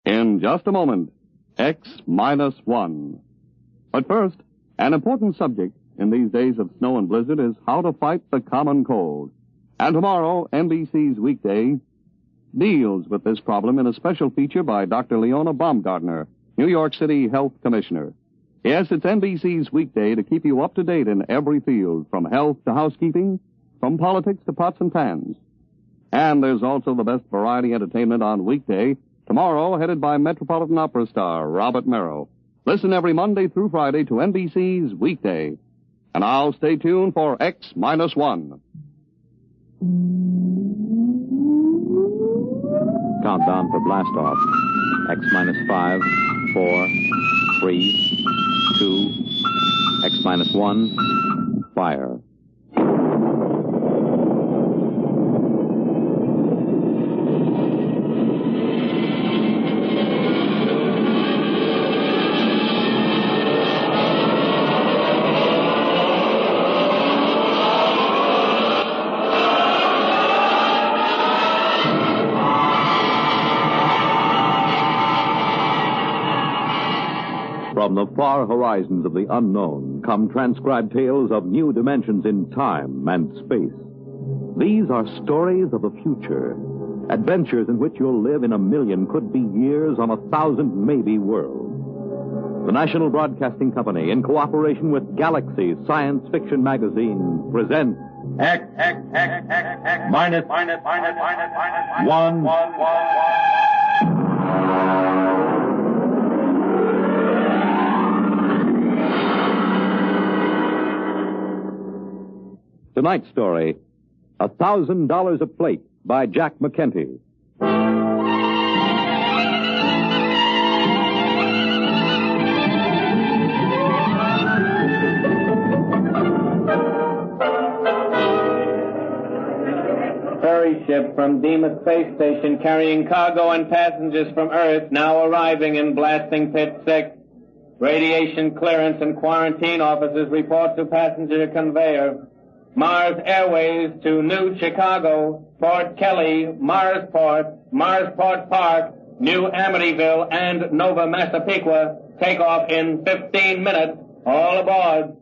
In just a moment, X-1. But first, an important subject in these days of snow and blizzard is how to fight the common cold. And tomorrow, NBC's Weekday deals with this problem in a special feature by Dr. Leona Baumgartner, New York City Health Commissioner. Yes, it's NBC's Weekday to keep you up to date in every field, from health to housekeeping, from politics to pots and pans. And there's also the best variety entertainment on Weekday, tomorrow headed by Metropolitan Opera star Robert Merrill. Listen every Monday through Friday to NBC's Weekday. And now stay tuned for X-1. Countdown for blast off. X-5, 4, 3, 2, X-1, fire. From the far horizons of the unknown come transcribed tales of new dimensions in time and space. These are stories of the future, adventures in which you'll live in a million could-be years on 1,000 maybe worlds. The National Broadcasting Company, in cooperation with Galaxy Science Fiction Magazine, presents X minus 1. Tonight's story, $1,000 a plate by Jack McKenty. Ferry ship from Deimos Space Station carrying cargo and passengers from Earth now arriving in Blasting Pit 6. Radiation clearance and quarantine officers report to passenger conveyor. Mars Airways to New Chicago, Port Kelly, Marsport Park, New Amityville, and Nova Massapequa take off in 15 minutes. All aboard.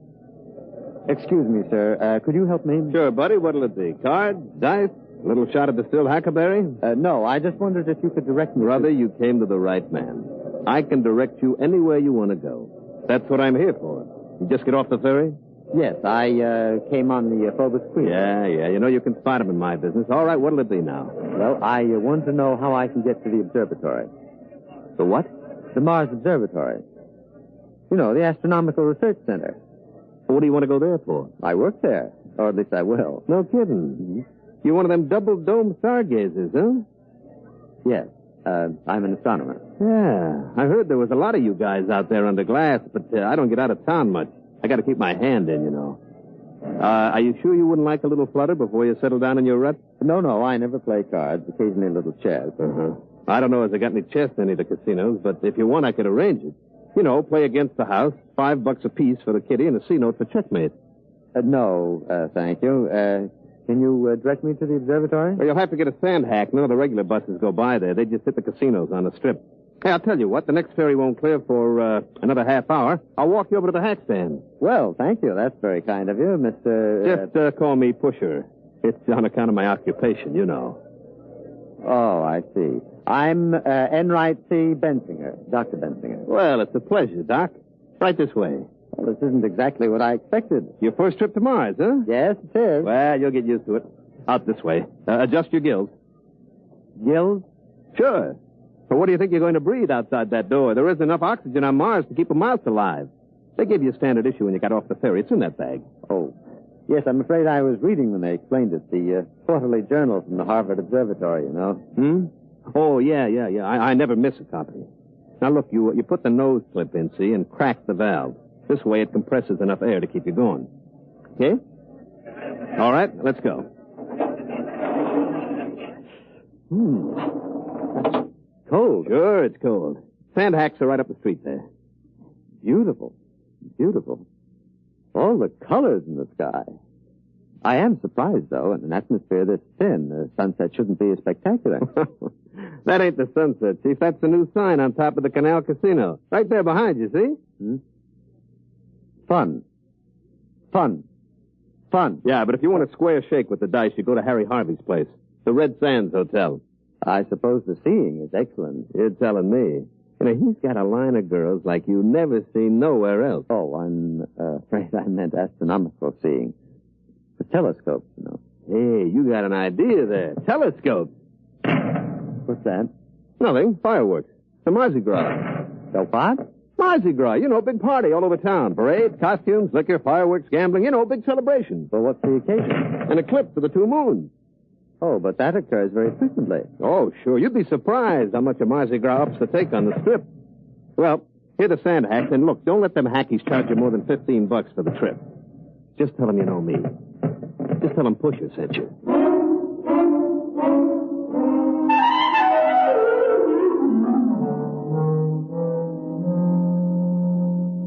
Excuse me, sir. Could you help me? Sure, buddy. What'll it be? Cards? Dice? A little shot of distilled huckleberry? No, I just wondered if you could direct me. Brother, you came to the right man. I can direct you anywhere you want to go. That's what I'm here for. You just get off the ferry? Yes, I came on the Phobos Creek. Yeah. You know you can spot him in my business. All right, what'll it be now? Well, I want to know how I can get to the observatory. The what? The Mars Observatory. You know, the Astronomical Research Center. What do you want to go there for? I work there, or at least I will. No kidding. Mm-hmm. You're one of them double-dome stargazers, huh? Yes, I'm an astronomer. Yeah, I heard there was a lot of you guys out there under glass, but I don't get out of town much. I got to keep my hand in, you know. Are you sure you wouldn't like a little flutter before you settle down in your rut? No, I never play cards. Occasionally a little chess. Uh-huh. I don't know if they got any chess in any of the casinos, but if you want, I could arrange it. You know, play against the house, $5 apiece for the kitty, and a C-note for checkmate. No, thank you. Can you direct me to the observatory? Well, you'll have to get a sand hack. None of the regular buses go by there. They just hit the casinos on the strip. Hey, I'll tell you what. The next ferry won't clear for another half hour. I'll walk you over to the hack stand. Well, thank you. That's very kind of you, Mr. Just call me Pusher. It's on account of my occupation, you know. Oh, I see. I'm Enright C. Bensinger, Dr. Bensinger. Well, it's a pleasure, Doc. Right this way. Well, this isn't exactly what I expected. Your first trip to Mars, huh? Yes, it is. Well, you'll get used to it. Out this way. Adjust your gills. Gills? Sure. So what do you think you're going to breathe outside that door? There isn't enough oxygen on Mars to keep a mouse alive. They gave you a standard issue when you got off the ferry. It's in that bag. Oh. Yes, I'm afraid I was reading when they explained it. The quarterly journal from the Harvard Observatory, you know. Hmm? Oh, yeah. I never miss a copy. Now, look, you put the nose clip in, see, and crack the valve. This way it compresses enough air to keep you going. Okay? All right, let's go. Cold. Sure, it's cold. Sand hacks are right up the street there. Beautiful. All the colors in the sky. I am surprised, though, in an atmosphere this thin, the sunset shouldn't be as spectacular. That ain't the Sunset, Chief. That's the new sign on top of the Canal Casino. Right there behind you, see? Fun. Yeah, but if you want a square shake with the dice, you go to Harry Harvey's place. The Red Sands Hotel. I suppose the seeing is excellent. You're telling me. You know, he's got a line of girls like you never seen nowhere else. Oh, I'm afraid I meant astronomical seeing. The telescopes, you know. Hey, you got an idea there. Telescopes. What's that? Nothing. Fireworks. The Mardi Gras. The what? Mardi Gras. You know, big party all over town. Parade, costumes, liquor, fireworks, gambling. You know, big celebration. Well, what's the occasion? An eclipse of the two moons. Oh, but that occurs very frequently. Oh, sure. You'd be surprised how much a Mardi Gras ups the take on the strip. Well, here the sand hacks, and look, don't let them hackies charge you more than $15 for the trip. Just tell them you know me. Just tell them Pusher sent you.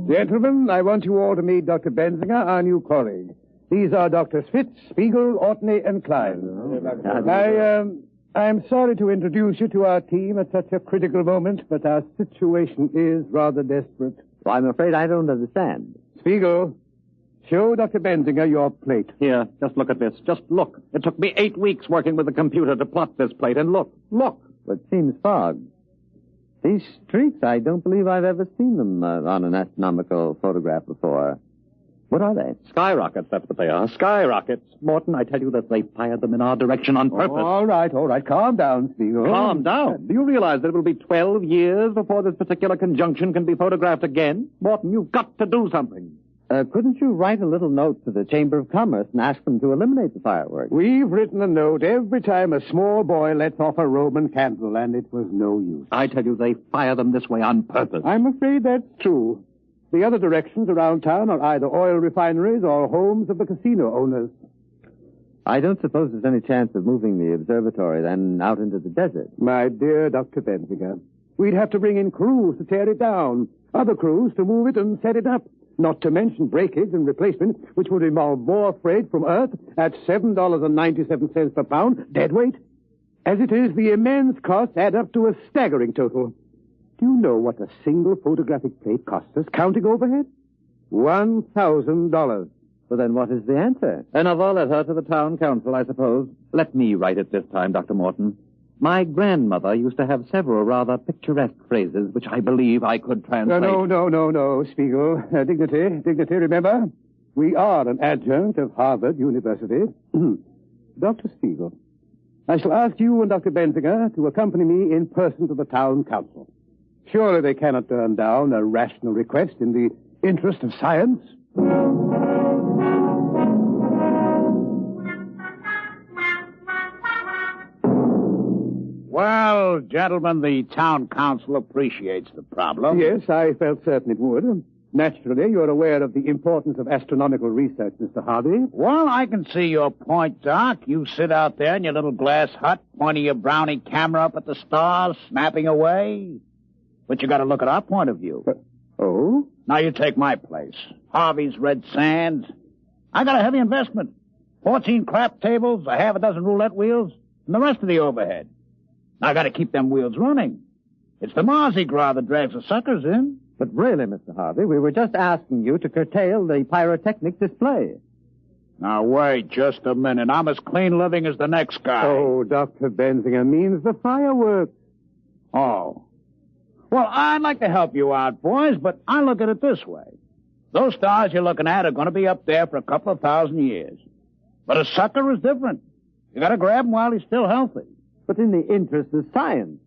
Gentlemen, I want you all to meet Dr. Benzinger, our new colleague. These are Drs. Fitz, Spiegel, Ortney, and Klein. I'm sorry to introduce you to our team at such a critical moment, but our situation is rather desperate. Well, I'm afraid I don't understand. Spiegel, show Dr. Benzinger your plate. Here, just look at this. Just look. It took me 8 weeks working with the computer to plot this plate, and look. But it seems fogged. These streaks, I don't believe I've ever seen them on an astronomical photograph before. What are they? Skyrockets, that's what they are. Skyrockets. Morton, I tell you that they fired them in our direction on purpose. All right. Calm down, Spiegel. Calm down. Do you realize that it will be 12 years before this particular conjunction can be photographed again? Morton, you've got to do something. Couldn't you write a little note to the Chamber of Commerce and ask them to eliminate the fireworks? We've written a note every time a small boy lets off a Roman candle, and it was no use. I tell you, they fire them this way on purpose. I'm afraid that's true. The other directions around town are either oil refineries or homes of the casino owners. I don't suppose there's any chance of moving the observatory then out into the desert. My dear Dr. Benzinger, we'd have to bring in crews to tear it down, other crews to move it and set it up. Not to mention breakage and replacement, which would involve more freight from Earth at $7.97 per pound, dead weight. As it is, the immense costs add up to a staggering total. Do you know what a single photographic plate costs us, counting overhead? $1,000. Well, then what is the answer? Another letter to the town council, I suppose. Let me write it this time, Dr. Morton. My grandmother used to have several rather picturesque phrases, which I believe I could translate. No, Spiegel. Dignity, remember? We are an adjunct of Harvard University. Dr. Spiegel, I shall ask you and Dr. Benzinger to accompany me in person to the town council. Surely they cannot turn down a rational request in the interest of science. Well, gentlemen, the town council appreciates the problem. Yes, I felt certain it would. Naturally, you're aware of the importance of astronomical research, Mr. Harvey. Well, I can see your point, Doc. You sit out there in your little glass hut, pointing your brownie camera up at the stars, snapping away. But you got to look at our point of view. Oh? Now you take my place. Harvey's Red Sands. I got a heavy investment. 14 crap tables, a half a dozen roulette wheels, and the rest of the overhead. I got to keep them wheels running. It's the Mardi Gras that drags the suckers in. But really, Mr. Harvey, we were just asking you to curtail the pyrotechnic display. Now, wait just a minute. I'm as clean living as the next guy. Oh, Dr. Benzinger means the fireworks. Oh. Well, I'd like to help you out, boys, but I look at it this way. Those stars you're looking at are going to be up there for a couple of thousand years. But a sucker is different. You got to grab him while he's still healthy. But in the interest of science,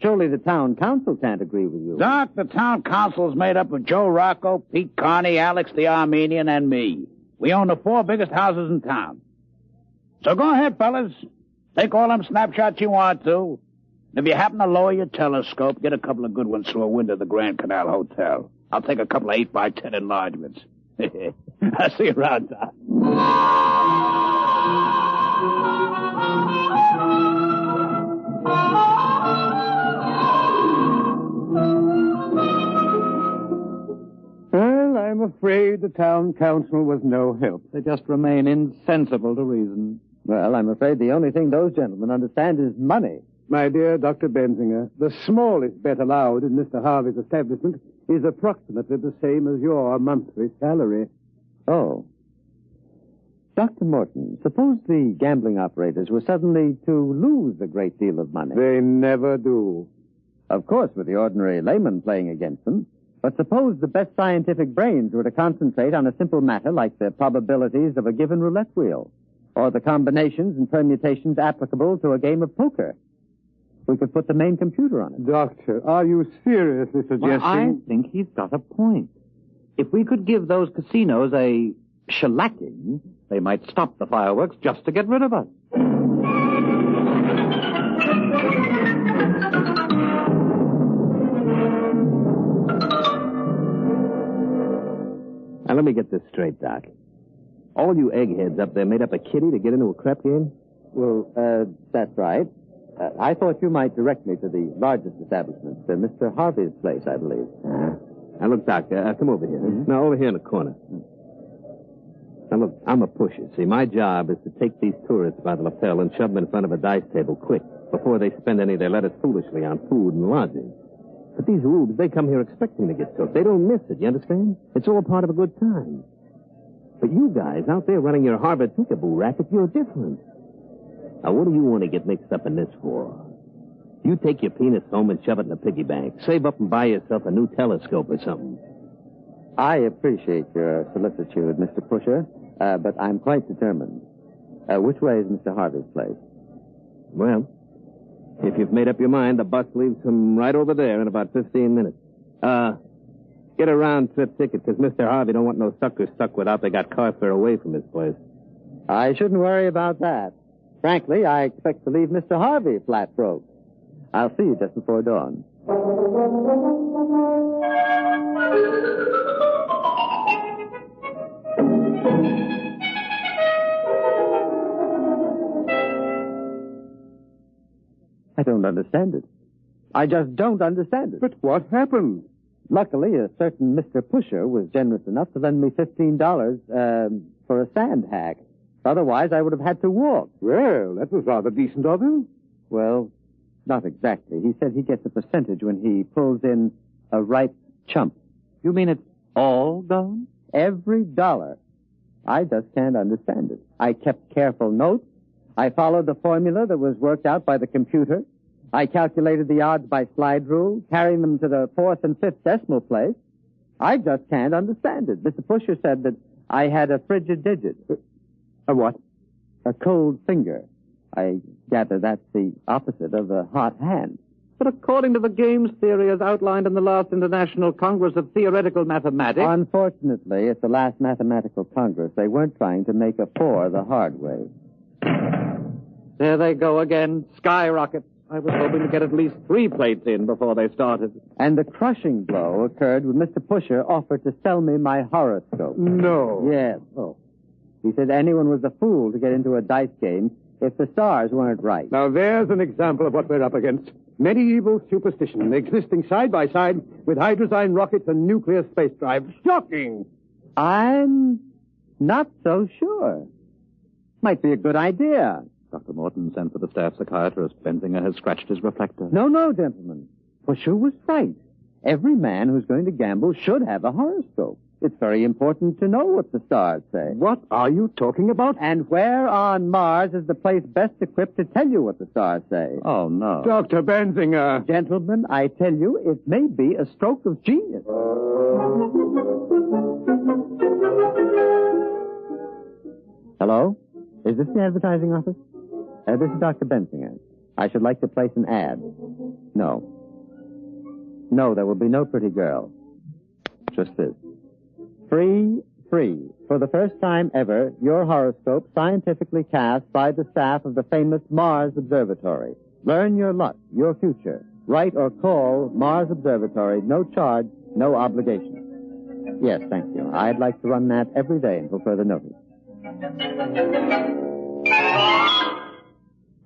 surely the town council can't agree with you. Doc, the town council is made up of Joe Rocco, Pete Carney, Alex the Armenian, and me. We own the 4 biggest houses in town. So go ahead, fellas. Take all them snapshots you want to. If you happen to lower your telescope, get a couple of good ones through a window of the Grand Canal Hotel. I'll take a couple of 8x10 enlargements. I'll see you around, Doc. Well, I'm afraid the town council was no help. They just remain insensible to reason. Well, I'm afraid the only thing those gentlemen understand is money. My dear Dr. Benzinger, the smallest bet allowed in Mr. Harvey's establishment is approximately the same as your monthly salary. Oh. Dr. Morton, suppose the gambling operators were suddenly to lose a great deal of money. They never do. Of course, with the ordinary layman playing against them. But suppose the best scientific brains were to concentrate on a simple matter like the probabilities of a given roulette wheel, or the combinations and permutations applicable to a game of poker. We could put the main computer on it. Doctor, are you seriously suggesting... Well, I think he's got a point. If we could give those casinos a shellacking, they might stop the fireworks just to get rid of us. Now, let me get this straight, Doc. All you eggheads up there made up a kitty to get into a crap game? Well, that's right. I thought you might direct me to the largest establishment, Mr. Harvey's place, I believe. Now, look, Doc, come over here. Mm-hmm. No, over here in the corner. Now, look, I'm a pusher. See, my job is to take these tourists by the lapel and shove them in front of a dice table quick, before they spend any of their letters foolishly on food and lodging. But these rubes, they come here expecting to get took. They don't miss it, you understand? It's all part of a good time. But you guys out there running your Harvard peekaboo racket, you're different. Now, what do you want to get mixed up in this for? You take your penis home and shove it in a piggy bank. Save up and buy yourself a new telescope or something. I appreciate your solicitude, Mr. Pusher, but I'm quite determined. Which way is Mr. Harvey's place? Well, if you've made up your mind, the bus leaves him right over there in about 15 minutes. Get a round-trip ticket, because Mr. Harvey don't want no suckers stuck without they got car fare away from his place. I shouldn't worry about that. Frankly, I expect to leave Mr. Harvey flat broke. I'll see you just before dawn. I don't understand it. I just don't understand it. But what happened? Luckily, a certain Mr. Pusher was generous enough to lend me $15 for a sand hack. Otherwise, I would have had to walk. Well, that was rather decent of him. Well, not exactly. He said he gets a percentage when he pulls in a ripe chump. You mean it's all gone? Every dollar. I just can't understand it. I kept careful notes. I followed the formula that was worked out by the computer. I calculated the odds by slide rule, carrying them to the 4th and 5th decimal place. I just can't understand it. Mr. Pusher said that I had a frigid digit. A what? A cold finger. I gather that's the opposite of a hot hand. But according to the games theory as outlined in the last International Congress of Theoretical Mathematics... Unfortunately, at the last Mathematical Congress, they weren't trying to make a 4 the hard way. There they go again. Skyrockets. I was hoping to get at least 3 plates in before they started. And the crushing blow occurred when Mr. Pusher offered to sell me my horoscope. No. Yes. Oh. He said anyone was a fool to get into a dice game if the stars weren't right. Now, there's an example of what we're up against. Medieval superstition existing side by side with hydrozyne rockets and nuclear space drive. Shocking! I'm not so sure. Might be a good idea. Dr. Morton sent for the staff psychiatrist. Benzinger has scratched his reflector. No, gentlemen. Pusher was right. Every man who's going to gamble should have a horoscope. It's very important to know what the stars say. What are you talking about? And where on Mars is the place best equipped to tell you what the stars say? Oh, no. Dr. Benzinger. Gentlemen, I tell you, it may be a stroke of genius. Hello? Is this the advertising office? This is Dr. Benzinger. I should like to place an ad. No. No, there will be no pretty girl. Just this. Free. For the first time ever, your horoscope scientifically cast by the staff of the famous Mars Observatory. Learn your luck, your future. Write or call Mars Observatory. No charge, no obligation. Yes, thank you. I'd like to run that every day until further notice.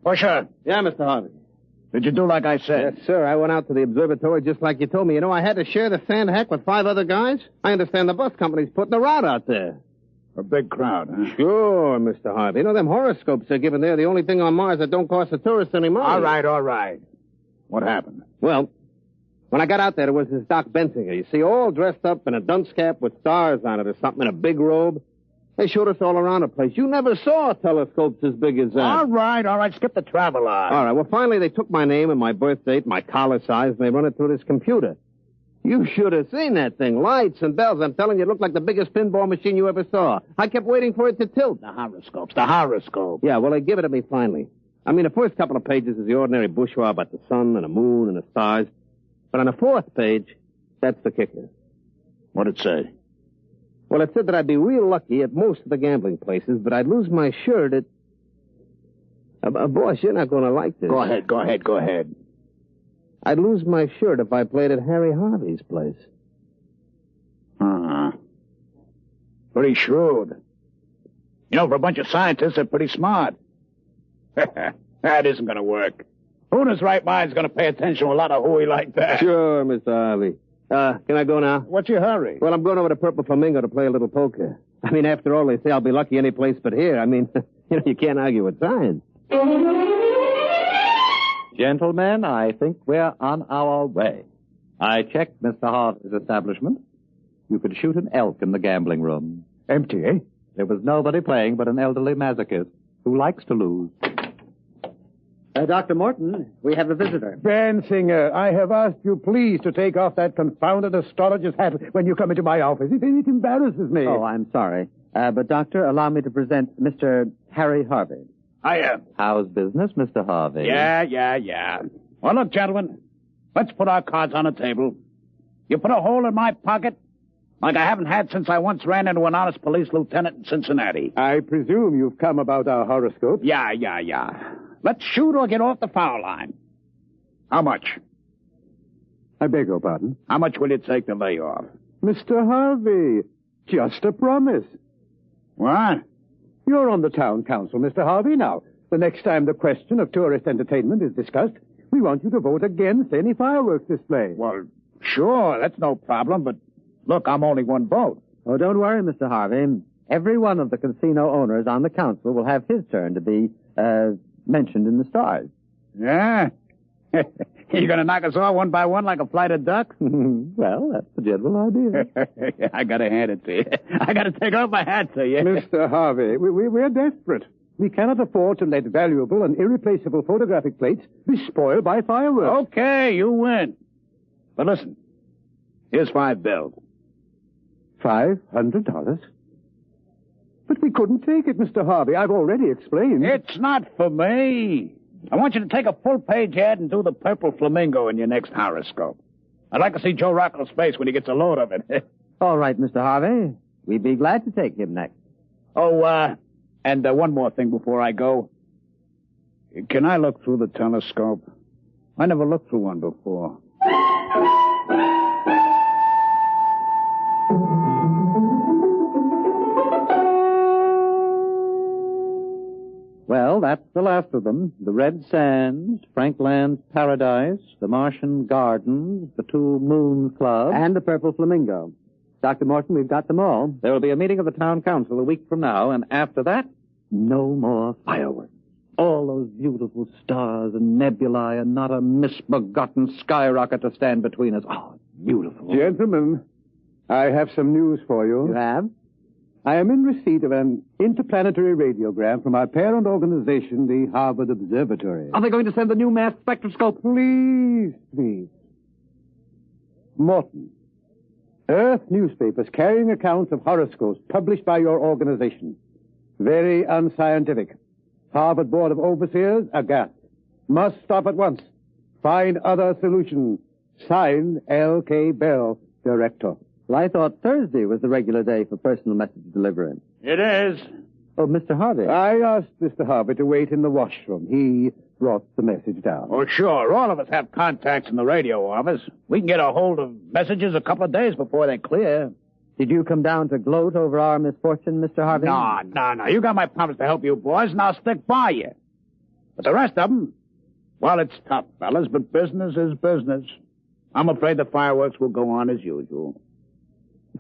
Pusher, Yeah, Mr. Harvey. did you do like I said? Yes, sir. I went out to the observatory just like you told me. You know, I had to share the sand hack with 5 other guys. I understand the bus company's putting a route out there. A big crowd, huh? Sure, Mr. Harvey. You know, them horoscopes they're giving there are the only thing on Mars that don't cost the tourists any money. All right. What happened? Well, when I got out there, there was this Doc Bensinger, you see, all dressed up in a dunce cap with stars on it or something, in a big robe. They showed us all around the place. You never saw telescopes as big as that. All right. Skip the travel line. All right, well, finally they took my name and my birth date, my collar size, and they run it through this computer. You should have seen that thing. Lights and bells. I'm telling you, it looked like the biggest pinball machine you ever saw. I kept waiting for it to tilt. The horoscope. Yeah, well, they give it to me finally. I mean, the first couple of pages is the ordinary bourgeois about the sun and the moon and the stars. But on the fourth page, that's the kicker. What'd it say? Well, it said that I'd be real lucky at most of the gambling places, but I'd lose my shirt at... boss, you're not going to like this. Go ahead. I'd lose my shirt if I played at Harry Harvey's place. Pretty shrewd. You know, for a bunch of scientists, they're pretty smart. That isn't going to work. Who in his right mind is going to pay attention to a lot of hooey like that? Sure, Mr. Harvey. Can I go now? What's your hurry? Well, I'm going over to Purple Flamingo to play a little poker. I mean, after all, they say I'll be lucky any place but here. I mean, you can't argue with science. Gentlemen, I think we're on our way. I checked Mr. Harvey's establishment. You could shoot an elk in the gambling room. Empty, eh? There was nobody playing but an elderly masochist who likes to lose. Dr. Morton, we have a visitor. Bensinger, I have asked you please to take off that confounded astrologer's hat when you come into my office. It embarrasses me. Oh, I'm sorry. But, Doctor, allow me to present Mr. Harry Harvey. Hiya. How's business, Mr. Harvey? Yeah. Well, look, gentlemen, let's put our cards on the table. You put a hole in my pocket like I haven't had since I once ran into an honest police lieutenant in Cincinnati. I presume you've come about our horoscope. Yeah. Let's shoot or get off the foul line. How much? I beg your pardon? How much will it take to lay off? Mr. Harvey, just a promise. What? You're on the town council, Mr. Harvey. Now, the next time the question of tourist entertainment is discussed, we want you to vote against any fireworks display. Well, sure, that's no problem, but look, I'm only one vote. Oh, don't worry, Mr. Harvey. Every one of the casino owners on the council will have his turn to be, mentioned in the stars. Yeah? You gonna knock us all one by one like a flight of ducks? Well, that's the general idea. I gotta hand it to you. I gotta take off my hat to you. Mr. Harvey, we're desperate. We cannot afford to let valuable and irreplaceable photographic plates be spoiled by fireworks. Okay, you win. But listen, here's $5. $500? But we couldn't take it, Mr. Harvey. I've already explained. It's not for me. I want you to take a full-page ad and do the Purple Flamingo in your next horoscope. I'd like to see Joe Rocco's face when he gets a load of it. All right, Mr. Harvey. We'd be glad to take him next. Oh, and one more thing before I go. Can I look through the telescope? I never looked through one before. Well, that's the last of them. The Red Sands, Frankland's Paradise, the Martian Gardens, the Two Moons Club. And the Purple Flamingo. Dr. Morton, we've got them all. There will be a meeting of the town council a week from now, and after that, no more fireworks. All those beautiful stars and nebulae and not a misbegotten skyrocket to stand between us. Oh, beautiful. Gentlemen, I have some news for you. You have? I am in receipt of an interplanetary radiogram from our parent organization, the Harvard Observatory. Are they going to send the new mass spectroscope? Please. Morton, Earth newspapers carrying accounts of horoscopes published by your organization. Very unscientific. Harvard Board of Overseers, aghast. Must stop at once. Find other solution. Signed, L.K. Bell, Director. Well, I thought Thursday was the regular day for personal message delivery. It is. Oh, Mr. Harvey. I asked Mr. Harvey to wait in the washroom. He brought the message down. Oh, sure. All of us have contacts in the radio office. We can get a hold of messages a couple of days before they clear. Did you come down to gloat over our misfortune, Mr. Harvey? No. You got my promise to help you boys, and I'll stick by you. But the rest of them, well, it's tough, fellas, but business is business. I'm afraid the fireworks will go on as usual.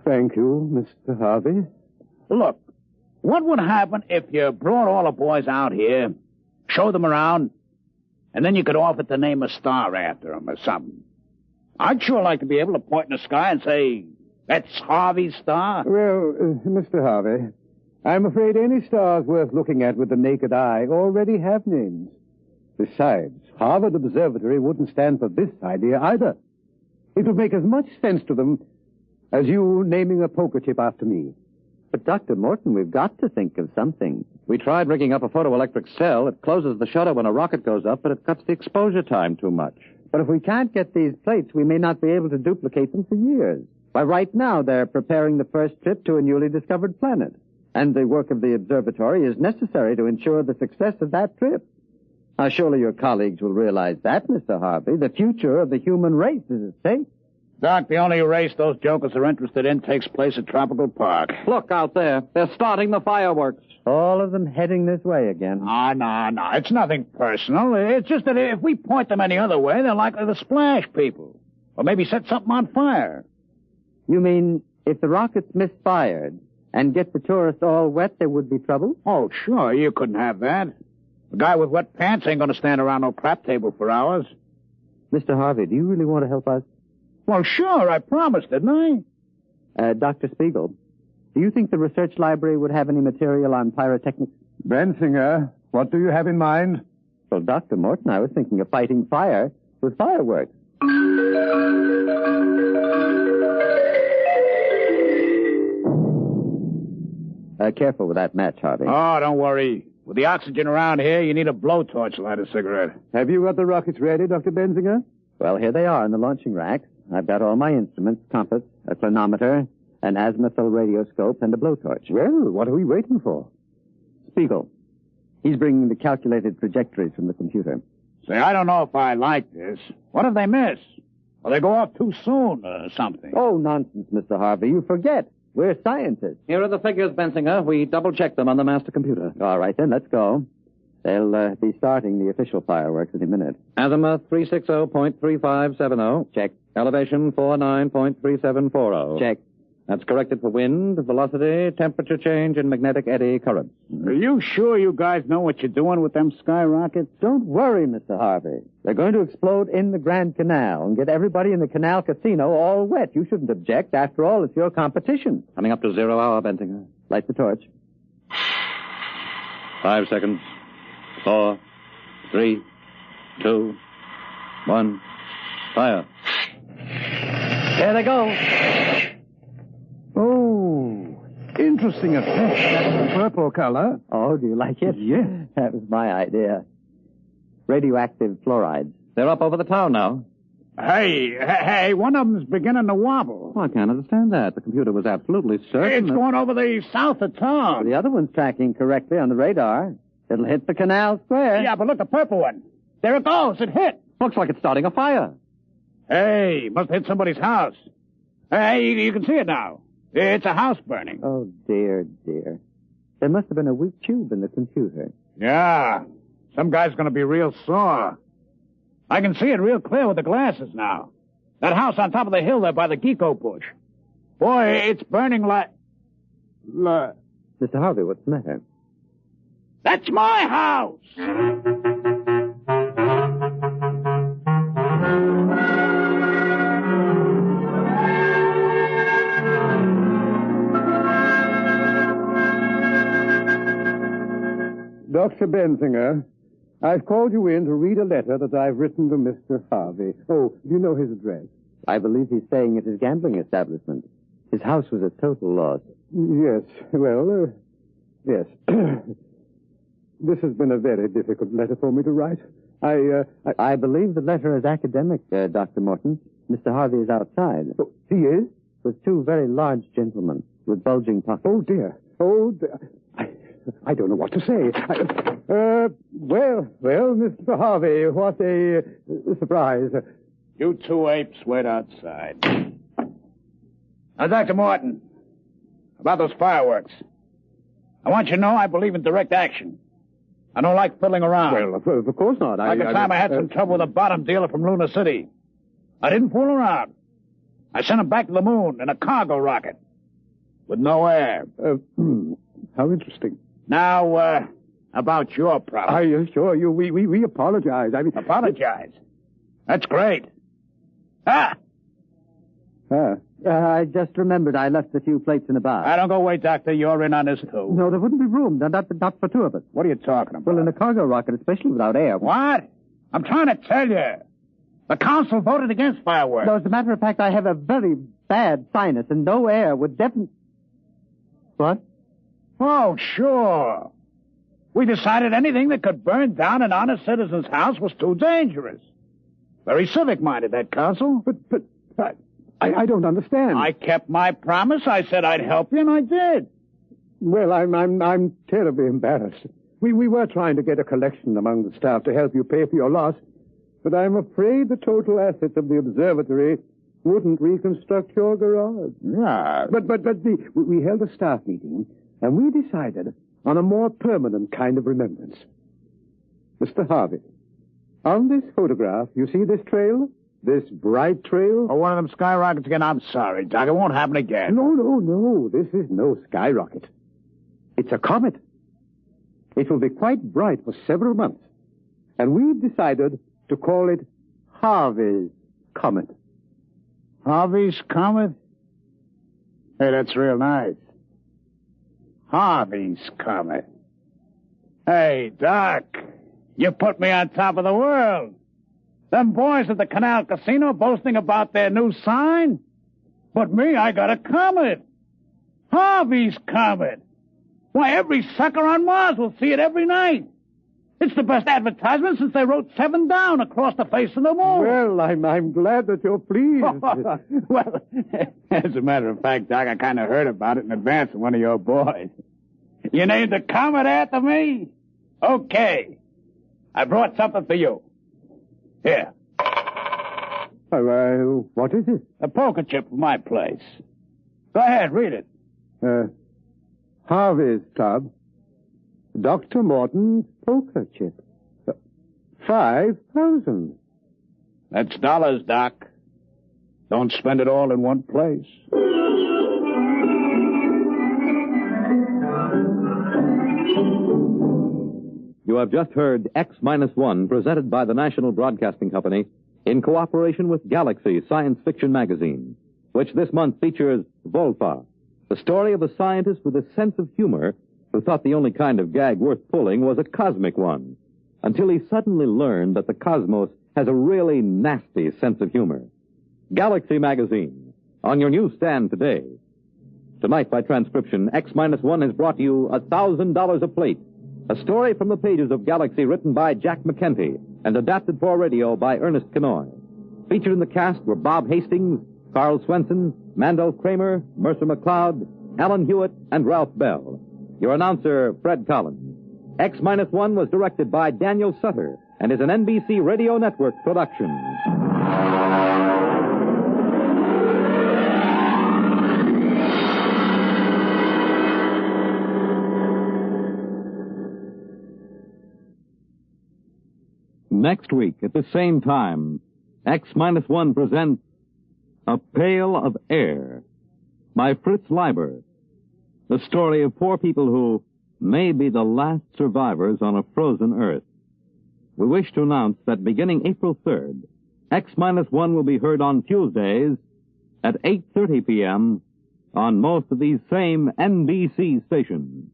Thank you, Mr. Harvey. Look, What would happen if you brought all the boys out here, showed them around, and then you could offer to name a star after them or something? I'd sure like to be able to point in the sky and say, that's Harvey's star. Well, Mr. Harvey, I'm afraid any stars worth looking at with the naked eye already have names. Besides, Harvard Observatory wouldn't stand for this idea either. It would make as much sense to them as you naming a poker chip after me. But, Dr. Morton, we've got to think of something. We tried rigging up a photoelectric cell. It closes the shutter when a rocket goes up, but it cuts the exposure time too much. But if we can't get these plates, we may not be able to duplicate them for years. Why, right now, they're preparing the first trip to a newly discovered planet. And the work of the observatory is necessary to ensure the success of that trip. Now, surely your colleagues will realize that, Mr. Harvey. The future of the human race is at stake. Doc, the only race those jokers are interested in takes place at Tropical Park. Look out there. They're starting the fireworks. All of them heading this way again. No. It's nothing personal. It's just that if we point them any other way, they're likely to splash people. Or maybe set something on fire. You mean if the rockets misfired and get the tourists all wet, there would be trouble? Oh, sure. You couldn't have that. The guy with wet pants ain't going to stand around no crap table for hours. Mr. Harvey, do you really want to help us? Well, sure. I promised, didn't I? Dr. Spiegel, do you think the research library would have any material on pyrotechnics? Bensinger, what do you have in mind? Well, Dr. Morton, I was thinking of fighting fire with fireworks. Careful with that match, Harvey. Oh, don't worry. With the oxygen around here, you need a blowtorch to light a cigarette. Have you got the rockets ready, Dr. Bensinger? Well, here they are in the launching racks. I've got all my instruments, compass, a clinometer, an azimuthal radioscope, and a blowtorch. Well, what are we waiting for? Spiegel, he's bringing the calculated trajectories from the computer. Say, I don't know if I like this. What if they miss? Or they go off too soon or something? Oh, nonsense, Mr. Harvey. You forget. We're scientists. Here are the figures, Bensinger. We double-checked them on the master computer. All right, then, let's go. They'll be starting the official fireworks in a minute. Azimuth 360.3570. Check. Elevation 49.3740. Check. That's corrected for wind, velocity, temperature change, and magnetic eddy currents. Are you sure you guys know what you're doing with them skyrockets? Don't worry, Mr. Harvey. They're going to explode in the Grand Canal and get everybody in the Canal Casino all wet. You shouldn't object. After all, it's your competition. Coming up to 0 hour, Bensinger. Light the torch. 5 seconds. 4, 3, 2, 1. Fire. There they go. Oh, interesting effect. That's the purple color. Oh, do you like it? Yes. That was my idea. Radioactive fluorides. They're up over the town now. Hey, one of them's beginning to wobble. Oh, I can't understand that. The computer was absolutely certain. It's going over the south of town. The other one's tracking correctly on the radar. It'll hit the canal square. Yeah, but look, the purple one. There it goes. It hit. Looks like it's starting a fire. Hey, must have hit somebody's house. Hey, you can see it now. It's a house burning. Oh, dear. There must have been a weak tube in the computer. Yeah. Some guy's going to be real sore. I can see it real clear with the glasses now. That house on top of the hill there by the Geeko bush. Boy, it's burning like... Mr. Harvey, what's the matter? That's my house! Dr. Bensinger, I've called you in to read a letter that I've written to Mr. Harvey. Oh, do you know his address? I believe he's staying at his gambling establishment. His house was a total loss. Yes, well, yes. This has been a very difficult letter for me to write. I believe the letter is academic, Dr. Morton. Mr. Harvey is outside. Oh, he is? With two very large gentlemen with bulging pockets. Oh, dear. I don't know what to say. Well, Mr. Harvey, what a surprise. You two apes wait outside. Now, Dr. Morton, about those fireworks. I want you to know I believe in direct action. I don't like fiddling around. Well, of course not. Like the time I had some trouble with a bottom dealer from Luna City. I didn't fool around. I sent him back to the moon in a cargo rocket. With no air. How interesting. Now, about your problem. I assure you, we apologize. I mean... Apologize? That's great. Ah! I just remembered I left a few plates in the bar. Don't go away, Doctor. You're in on this, too. No, there wouldn't be room. Not for two of us. What are you talking about? Well, in a cargo rocket, especially without air. What? I'm trying to tell you. The council voted against fireworks. No, as a matter of fact, I have a very bad sinus, and no air would definitely... What? Oh, sure. We decided anything that could burn down an honest citizen's house was too dangerous. Very civic-minded, that council. But I don't understand. I kept my promise. I said I'd help you, and I did. Well, I'm terribly embarrassed. We were trying to get a collection among the staff to help you pay for your loss, but I'm afraid the total assets of the observatory wouldn't reconstruct your garage. Yeah. But we held a staff meeting, and we decided on a more permanent kind of remembrance. Mr. Harvey, on this photograph, you see this trail? This bright trail? Oh, one of them skyrockets again? I'm sorry, Doc. It won't happen again. No. This is no skyrocket. It's a comet. It will be quite bright for several months. And we've decided to call it Harvey's Comet. Harvey's Comet? Hey, that's real nice. Harvey's Comet. Hey, Doc, you put me on top of the world. Them boys at the Canal Casino boasting about their new sign. But me, I got a comet. Harvey's Comet. Why, every sucker on Mars will see it every night. It's the best advertisement since they wrote 7 down across the face of the moon. Well, I'm glad that you're pleased. Well, as a matter of fact, Doc, I kind of heard about it in advance of one of your boys. You named a comet after me? Okay. I brought something for you. Here. What is it? A poker chip from my place. Go ahead, read it. Harvey's Club. Dr. Morton's poker chip. 5,000. That's dollars, Doc. Don't spend it all in one place. You have just heard X-1, presented by the National Broadcasting Company in cooperation with Galaxy Science Fiction Magazine, which this month features Volpa, the story of a scientist with a sense of humor who thought the only kind of gag worth pulling was a cosmic one, until he suddenly learned that the cosmos has a really nasty sense of humor. Galaxy Magazine, on your newsstand today. Tonight, by transcription, X-1 has brought you $1,000 a plate, a story from the pages of Galaxy written by Jack McKenty and adapted for radio by Ernest Kenoy. Featured in the cast were Bob Hastings, Carl Swenson, Mandel Kramer, Mercer McLeod, Alan Hewitt, and Ralph Bell. Your announcer, Fred Collins. X-1 was directed by Daniel Sutter and is an NBC Radio Network production. Next week, at the same time, X-1 presents A Pail of Air by Fritz Leiber, the story of 4 people who may be the last survivors on a frozen Earth. We wish to announce that beginning April 3rd, X-1 will be heard on Tuesdays at 8:30 p.m. on most of these same NBC stations.